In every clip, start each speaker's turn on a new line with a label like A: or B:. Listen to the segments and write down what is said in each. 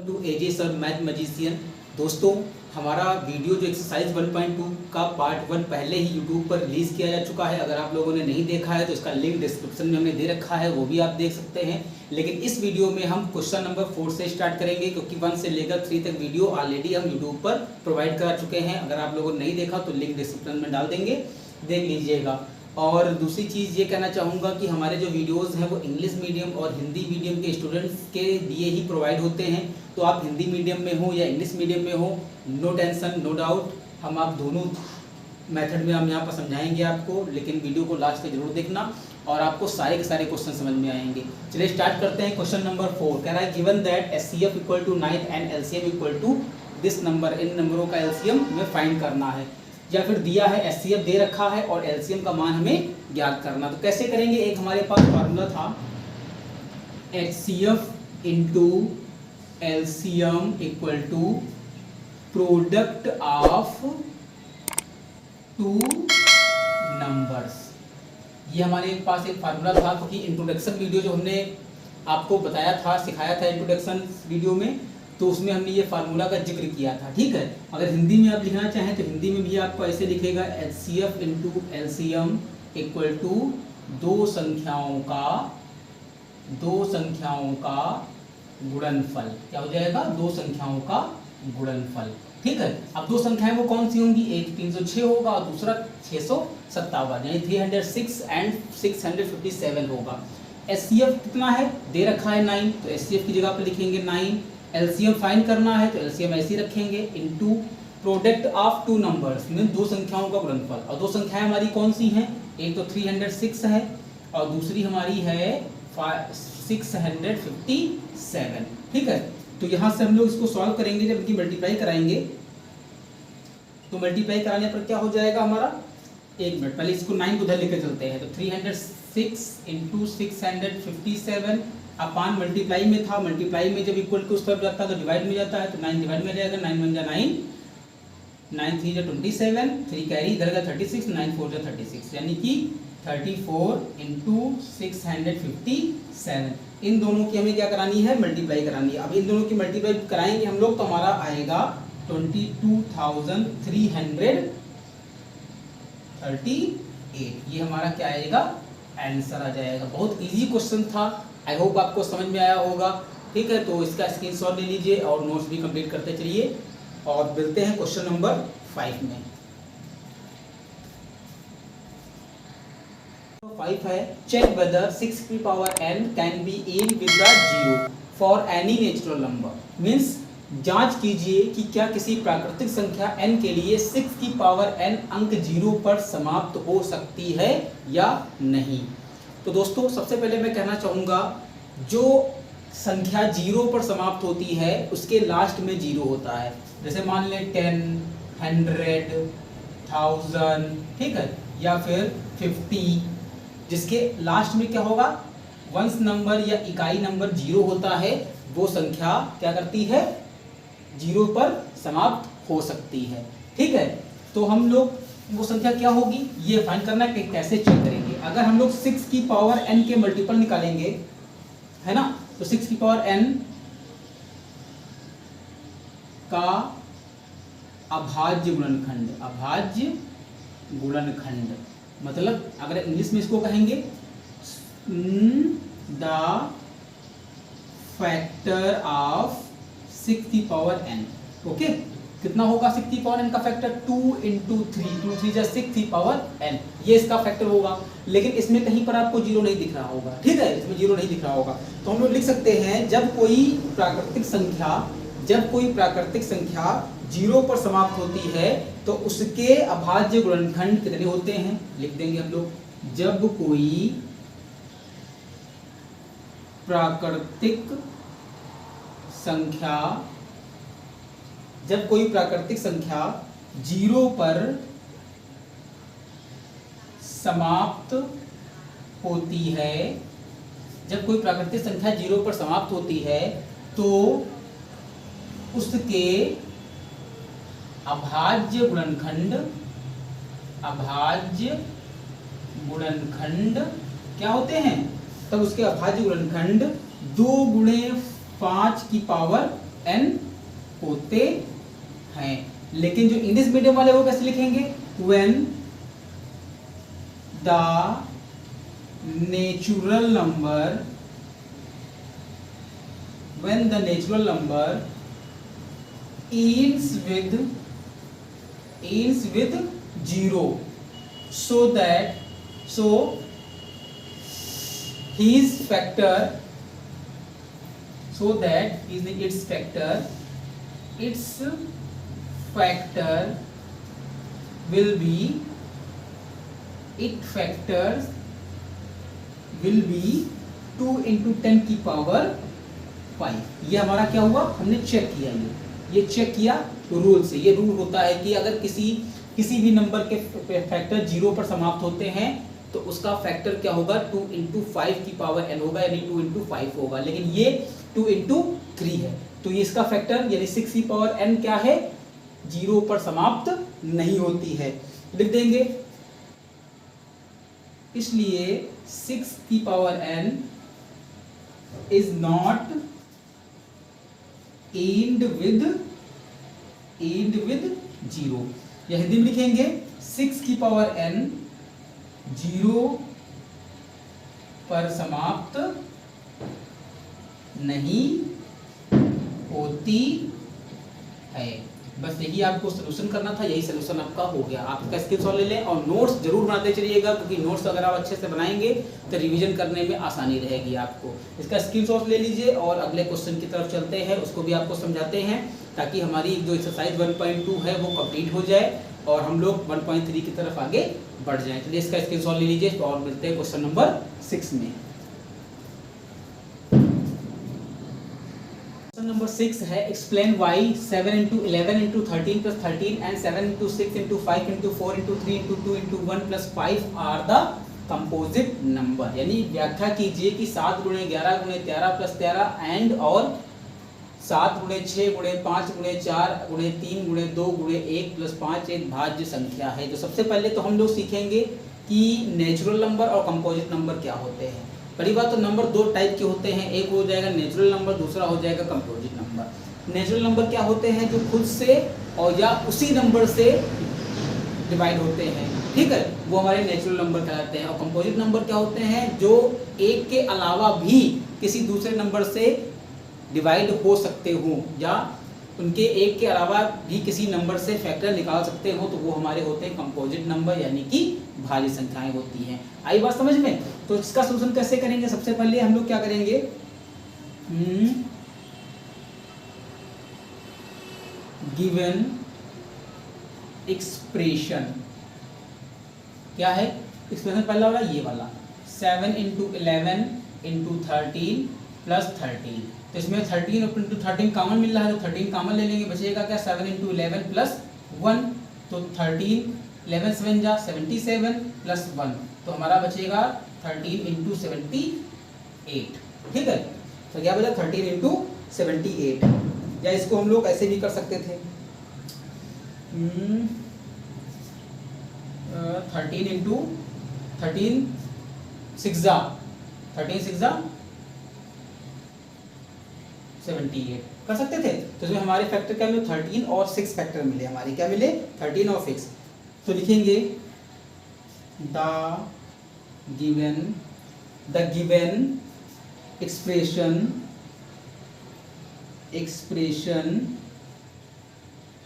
A: To AJ sir math magician. दोस्तों, हमारा video जो एक्सरसाइज 1.2 का पार्ट 1 पहले ही यूट्यूब पर रिलीज़ किया जा चुका है। अगर आप लोगों ने नहीं देखा है तो इसका लिंक डिस्क्रिप्शन में हमने दे रखा है, वो भी आप देख सकते हैं। लेकिन इस वीडियो में हम क्वेश्चन नंबर 4 से स्टार्ट करेंगे, क्योंकि 1 से लेकर 3 तक वीडियो ऑलरेडी हम यूट्यूब पर प्रोवाइड करा चुके हैं। अगर आप लोगों ने नहीं देखा तो लिंक डिस्क्रिप्शन में डाल देंगे, देख लीजिएगा। और दूसरी चीज़ ये कहना चाहूँगा कि हमारे जो वीडियोस हैं वो इंग्लिश मीडियम और हिंदी मीडियम के स्टूडेंट्स के लिए ही प्रोवाइड होते हैं। तो आप हिंदी मीडियम में हो या इंग्लिश मीडियम में हो, नो टेंशन, नो डाउट, हम आप दोनों मेथड में हम यहाँ पर समझाएंगे आपको। लेकिन वीडियो को लास्ट तक जरूर देखना और आपको सारे के सारे क्वेश्चन समझ में आएंगे। चलिए स्टार्ट करते हैं। क्वेश्चन नंबर 4 कह रहा है given that HCF equal to 9 and LCM equal to this number. इन नंबरों का एलसीएम हमें फाइंड करना है, या फिर दिया है एचसीएफ दे रखा है और एलसीएम का मान हमें ज्ञात करना। तो कैसे करेंगे? एक हमारे पास फार्मूला था HCF into LCM equal to product of two numbers. ये हमारे पास एक फार्मूला था, क्योंकि इंट्रोडक्शन वीडियो जो हमने आपको बताया था, सिखाया था इंट्रोडक्शन वीडियो में, तो उसमें हमने ये फार्मूला का जिक्र किया था। ठीक है, अगर हिंदी में आप लिखना चाहें तो हिंदी में भी आपको ऐसे लिखेगा HCF into LCM equal to दो संख्याओं का गुणनफल। क्या हो जाएगा? दो संख्याओं का गुणनफल। ठीक है, अब दो संख्याएं वो कौन सी होंगी? एक 306 होगा और दूसरा 657, यानी 306 एंड 657 होगा। एचसीएफ कितना है? दे रखा है 9, तो एचसीएफ की जगह पर लिखेंगे 9। एलसीएम फाइंड करना है तो एलसीएम ऐसे ही रखेंगे into product of two numbers, mean दो संख्याओं का गुणनफल। और दो संख्याएं हमारी कौन सी हैं? एक तो 306 है और दूसरी हमारी है 657। ठीक है, तो यहां से हम लोग इसको सॉल्व करेंगे। जब इनकी मल्टीप्लाई कराएंगे तो मल्टीप्लाई कराने पर क्या हो जाएगा हमारा? एक मिनट, पहले इसको 9 को उधर लेकर चलते हैं। तो 306 इंटू 657 अपान मल्टीप्लाई में था, मल्टीप्लाई में जब इक्वल टू उस तरफ जाता है तो डिवाइड में जाता है, तो 9 डिवाइड में जाएगा। 9 1 जा 9, 9 3 जा 27, 3 कैरी इधर का 36, 9 4 जा 36, यानी कि 34 इंटू 657। इन दोनों की हमें क्या करानी है? मल्टीप्लाई करानी है। अब इन दोनों की मल्टीप्लाई कराएंगे हम लोग तो हमारा आएगा 22,338। ये हमारा क्या आएगा? आंसर आ जाएगा। बहुत इजी क्वेश्चन था, आई होप आपको समझ में आया होगा। ठीक है, तो इसका स्क्रीनशॉट ले लीजिए और नोट्स भी कंप्लीट करते चलिए और मिलते हैं क्वेश्चन नंबर 5 में। 5 है, चेक वेदर 6 की power n can be in with the 0 for any natural number. Means जांच कीजिए कि क्या किसी प्राकृतिक संख्या n के लिए 6 की पावर n अंक 0 पर समाप्त हो सकती है या नहीं। तो दोस्तों, सबसे पहले मैं कहना चाहूँगा, जो संख्या 0 पर समाप्त होती है उसके लास्ट में 0 होता है। जैसे मान लें 10, 100, 1000, ठीक है, या फिर 50, जिसके लास्ट में क्या होगा? वंश नंबर या इकाई नंबर 0 होता है, वो संख्या क्या करती है? 0 पर समाप्त हो सकती है। ठीक है, तो हम लोग वो संख्या क्या होगी ये फाइंड करना है कि कैसे चेक करेंगे। अगर हम लोग 6 की पावर n के मल्टीपल निकालेंगे, है ना, तो 6 की पावर n का अभाज्य गुणनखंड, मतलब अगर इंग्लिश में इसको कहेंगे द फैक्टर ऑफ 6 की पावर n। ओके, कितना होगा 6 की पावर n का फैक्टर? 2 इंटू 3, 2 3 जा 6 की पावर n, ये इसका फैक्टर होगा। लेकिन इसमें कहीं पर आपको 0 नहीं दिख रहा होगा। ठीक है, इसमें 0 नहीं दिख रहा होगा, तो हम लोग लिख सकते हैं जब कोई प्राकृतिक संख्या 0 पर समाप्त होती है तो उसके अभाज्य गुणनखंड कितने होते हैं? लिख देंगे हम लोग, जब कोई प्राकृतिक संख्या 0 पर समाप्त होती है, जब कोई प्राकृतिक संख्या 0 पर समाप्त होती है तो उसके अभाज्य गुणनखंड क्या होते हैं? तब उसके अभाज्य गुणनखंड 2 गुणे 5 की पावर n होते हैं। लेकिन जो इंग्लिश मीडियम वाले वो कैसे लिखेंगे, when the natural number ends with 0 so its factor will be 2 into 10 की पावर 5। ये हमारा क्या हुआ, हमने चेक किया, ये चेक किया रूल से। ये रूल होता है कि अगर किसी भी नंबर के फैक्टर 0 पर समाप्त होते हैं तो उसका फैक्टर क्या होगा, 2 into 5 की पावर n होगा, यानी 2 into 5 होगा। लेकिन ये 2 into 3 है, तो ये इसका फैक्टर यानी 6 की पावर n क्या है, 0 पर समाप्त नहीं होती है। लिख देंगे, इसलिए 6 की power n is not end with 0। या हिंदी में लिखेंगे 6 की पावर n 0 पर समाप्त नहीं होती है। बस यही आपको सलूशन करना था, यही सलूशन आपका हो गया। आप इसका स्क्रीनशॉट ले लें और नोट्स जरूर बनाते चलिएगा, क्योंकि नोट्स अगर आप अच्छे से बनाएंगे तो रिवीजन करने में आसानी रहेगी आपको। इसका स्क्रीनशॉट ले लीजिए और अगले क्वेश्चन की तरफ चलते हैं, उसको भी आपको समझाते हैं, ताकि हमारी जो एक्सरसाइज 1.2 है वो कंप्लीट हो जाए और हम लोग 1.3 की तरफ आगे बढ़ जाएं। चलिए इसका स्क्रीनशॉट ले लीजिए और मिलते हैं क्वेश्चन नंबर 6 में। नंबर 6 है, explain why 7 into 11 into 13 plus 13 and 7 into 6 into 5 into 4 into 3 into 2 into 1 plus 5 are the composite number। यानी व्याख्या कीजिए कि 7 गुणे 11 गुणे 13 प्लस 13 एंड और 7 गुणे 6 गुणे 5 गुणे 4 गुणे 3 गुणे 2 गुणे 1 प्लस 5 एक भाज्य संख्या है। तो सबसे पहले तो हम लोग सीखेंगे कि नेचुरल नंबर और कंपोजिट नंबर क्या होते हैं। पहली बात तो नंबर 2 टाइप के होते हैं, एक हो जाएगा नेचुरल नंबर, दूसरा हो जाएगा कंपोजिट नंबर। नेचुरल नंबर क्या होते हैं, जो खुद से और या उसी नंबर से डिवाइड होते हैं, ठीक है, वो हमारे नेचुरल नंबर कहलाते हैं। और कंपोजिट नंबर क्या होते हैं, जो एक के अलावा भी किसी दूसरे नंबर से डिवाइड हो सकते हो या उनके एक के अलावा भी किसी नंबर से फैक्टर निकाल सकते हो, तो वो हमारे होते हैं कंपोजिट नंबर, यानी कि भाज्य संख्याएं होती हैं। आई बात समझ में? तो इसका सॉल्यूशन कैसे करेंगे, सबसे पहले हम लोग क्या करेंगे, गिवन एक्सप्रेशन क्या है, एक्सप्रेशन पहला वाला ये वाला 7 into 11 into 13 plus 13। तो इसमें 13 into 13 कॉमन मिल रहा है, तो 13 कॉमन ले लेंगे, बचेगा क्या 7 into 11 plus 1। तो 13 11 7 जा 77 plus 1, तो हमारा बचेगा 13 into 78, ठीक है। तो क्या बचा 13 into 78। या इसको हम लोग ऐसे भी कर सकते थे, 13 into 13 6 जा 78 कर सकते थे। तो इसमें हमारे फैक्टर क्या मिले, 13 और 6 फैक्टर मिले, हमारे क्या मिले 13 और 6। तो लिखेंगे the given expression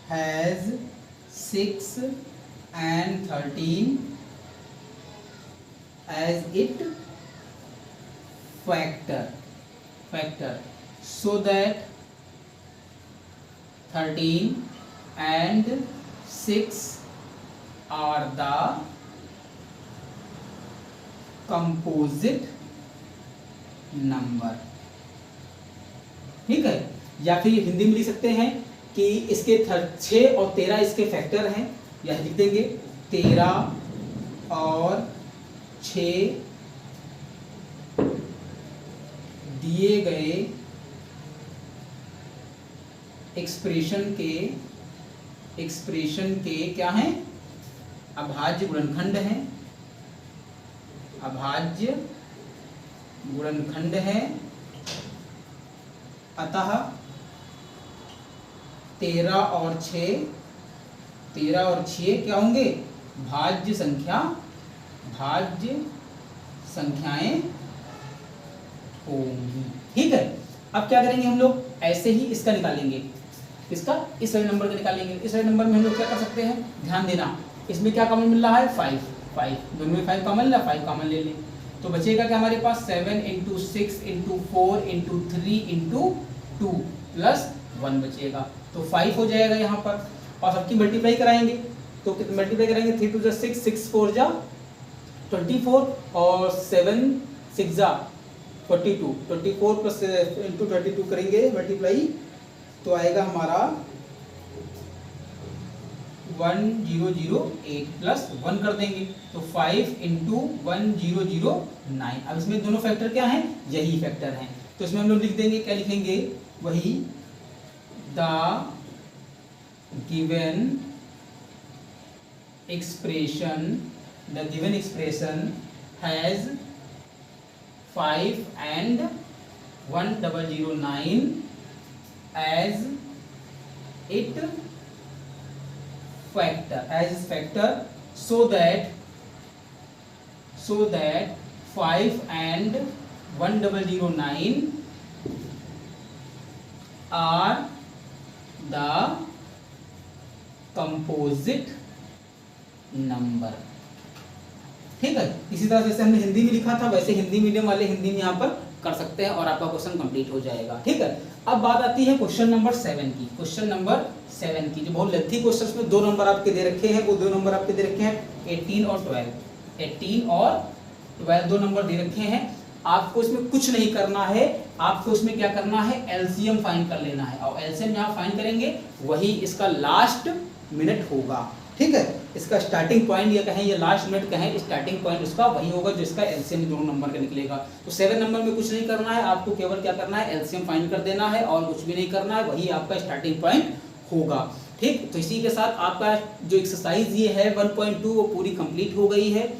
A: has 6 and 13 as its factor so that 13 and 6 are the composite number, ठीक है। या फिर हिंदी में लिख सकते हैं कि इसके 6 और 13 इसके फैक्टर हैं, या लिख देंगे 13 और 6 दिए गए एक्सप्रेशन के क्या हैं, अभाज्य गुणनखंड हैं, अभाज्य गुणनखंड है। अतः 13 और 6 क्या होंगे? भाज्य संख्याएं होंगी। ठीक है, अब क्या करेंगे हम लोग? ऐसे ही इसका निकालेंगे, इसका इस वाले नंबर का निकालेंगे। इस वाले नंबर में हम लोग क्या कर सकते हैं? ध्यान देना, इसमें क्या कॉमन मिल रहा है? 5 दोनों में 5 कॉमन मिल रहा है, 5 कॉमन ले लें तो बचेगा क्या हमारे पास? 7 × 6 × 4 × 3 × 2 प्लस 1 बचेगा, तो 5 हो जाएगा यहाँ पर। और सबकी मल्टीप्लाई कराएंगे तो कितने मल्टीप्लाई करेंगे? 3 2 6, 6 4 24 और 7 6 42, 24 प्लस इंटू 32 करेंगे मल्टीप्लाई तो आएगा हमारा 1008 प्लस 1 कर देंगे तो 5 × 1009। अब इसमें दोनों फैक्टर क्या हैं? यही फैक्टर हैं, तो इसमें हम लोग लिख देंगे, क्या लिखेंगे? वही the given expression has 5 and 1009 as its factor so that 5 and 1009 are the composite number। ठीक है, इसी तरह जैसे हमने हिंदी में लिखा था वैसे हिंदी मीडियम वाले हिंदी में यहाँ पर कर सकते हैं और आपका क्वेश्चन कंप्लीट हो जाएगा। ठीक है, अब बात आती है क्वेश्चन नंबर 7 की। क्वेश्चन नंबर 7 की जो बहुत लेंथी क्वेश्चन में 2 नंबर आपके दे रखे हैं, वो 2 नंबर आपके दे रखे हैं 18 और 12 2 नंबर दे रखे हैं। आपको इसमें कुछ नहीं करना है, आपको इसमें क्या करना है? एलसीएम फाइंड कर लेना है और एलसीएम जहाँ फाइंड करेंगे वही इसका लास्ट मिनट होगा। ठीक है, इसका स्टार्टिंग पॉइंट या कहें या लास्ट मिनट कहें, स्टार्टिंग पॉइंट उसका वही होगा जो इसका एलसीएम दोनों नंबर का निकलेगा। तो 7 नंबर में कुछ नहीं करना है, आपको केवल क्या करना है? एलसीएम फाइंड कर देना है और कुछ भी नहीं करना है, वही आपका स्टार्टिंग पॉइंट होगा। ठीक, तो इसी के साथ आपका जो एक्सरसाइज ये है 1.2 वो पूरी कंप्लीट हो गई है।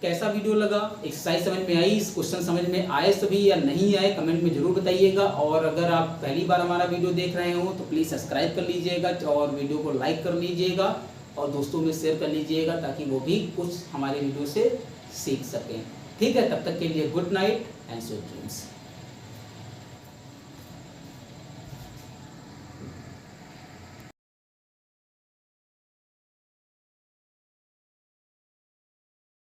A: कैसा वीडियो लगा? एक्सरसाइज समझ में आई? इस क्वेश्चन समझ में आए सभी या नहीं आए? कमेंट में जरूर बताइएगा। और अगर आप पहली बार हमारा वीडियो देख रहे हो तो प्लीज़ सब्सक्राइब कर लीजिएगा और वीडियो को लाइक कर लीजिएगा और दोस्तों में शेयर कर लीजिएगा ताकि वो भी कुछ हमारे वीडियो से सीख सकें। ठीक है, तब तक के लिए good night and sweet dreams.